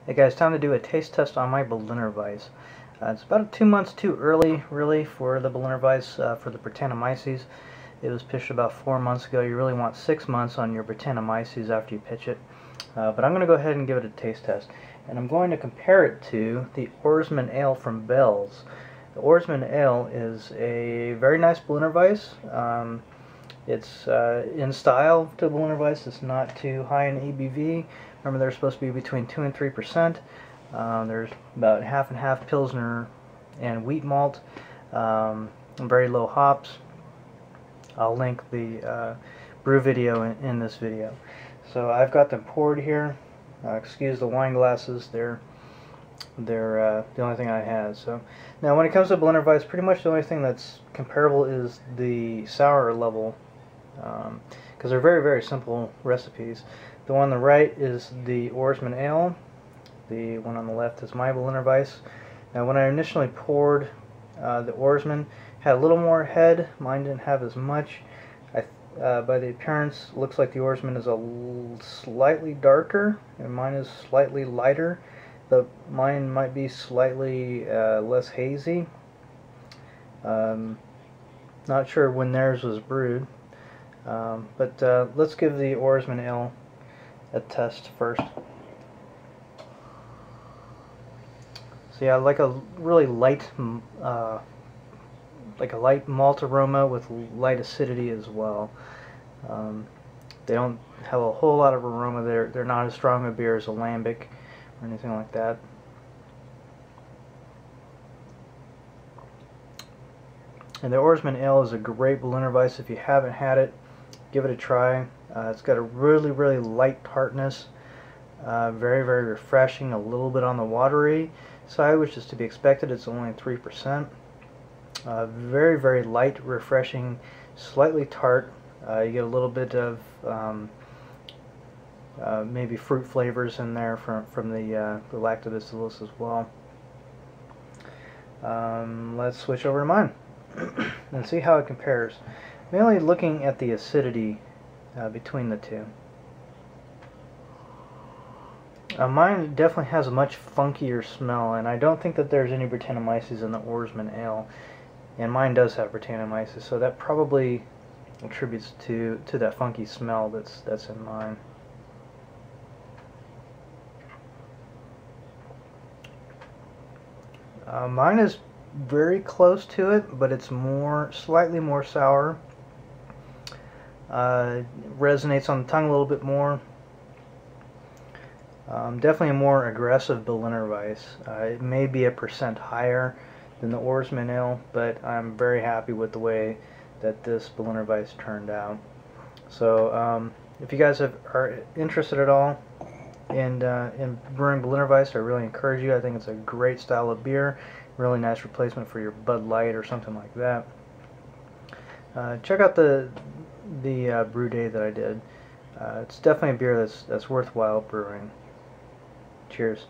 Hey guys, time to do a taste test on my Berliner Weisse. It's about 2 months too early, really, for the Berliner Weisse for the Brettanomyces. It was pitched about 4 months ago. You really want 6 months on your Brettanomyces after you pitch it. But I'm going to go ahead and give it a taste test. And I'm going to compare it to the Oarsman Ale from Bells. The Oarsman Ale is a very nice Berliner Weisse. It's in style to Berliner Weisse. It's not too high in ABV. Remember, they're supposed to be between 2 and 3%. There's about half and half Pilsner and wheat malt. Very low hops. I'll link the brew video in this video. So I've got them poured here. Excuse the wine glasses. They're the only thing I have. So now, when it comes to Berliner Weisse, pretty much the only thing that's comparable is the sour level, because they're very, very simple recipes. The one on the right is the Oarsman Ale. The one on the left is my Berliner Weisse. Now, when I initially poured the Oarsman, had a little more head. Mine didn't have as much. By the appearance, looks like the Oarsman is slightly darker, and mine is slightly lighter. Mine might be slightly less hazy. Not sure when theirs was brewed. But let's give the Oarsman Ale a test first. So yeah, like a really light, like a light malt aroma with light acidity as well. They don't have a whole lot of aroma. They're not as strong a beer as a lambic or anything like that. And the Oarsman Ale is a great Berliner Weisse. If you haven't had it, give it a try. It's got a really, really light tartness. Very, very refreshing. A little bit on the watery side, which is to be expected. It's only 3%. Very, very light, refreshing, slightly tart. You get a little bit of maybe fruit flavors in there from the lactobacillus as well. Let's switch over to mine and see how it compares. Mainly looking at the acidity between the two. Mine definitely has a much funkier smell, and I don't think that there's any Brettanomyces in the Oarsman Ale. And mine does have Brettanomyces, so that probably attributes to that funky smell that's in mine. Mine is very close to it, but it's slightly more sour. Resonates on the tongue a little bit more. Definitely a more aggressive Berliner Weisse. It may be a % higher than the Oarsman Ale, but I'm very happy with the way that this Berliner Weisse turned out. So if you guys are interested at all in brewing Berliner Weisse, I really encourage you. I think it's a great style of beer. Really nice replacement for your Bud Light or something like that. Check out the brew day that I did. It's definitely a beer that's worthwhile brewing. Cheers.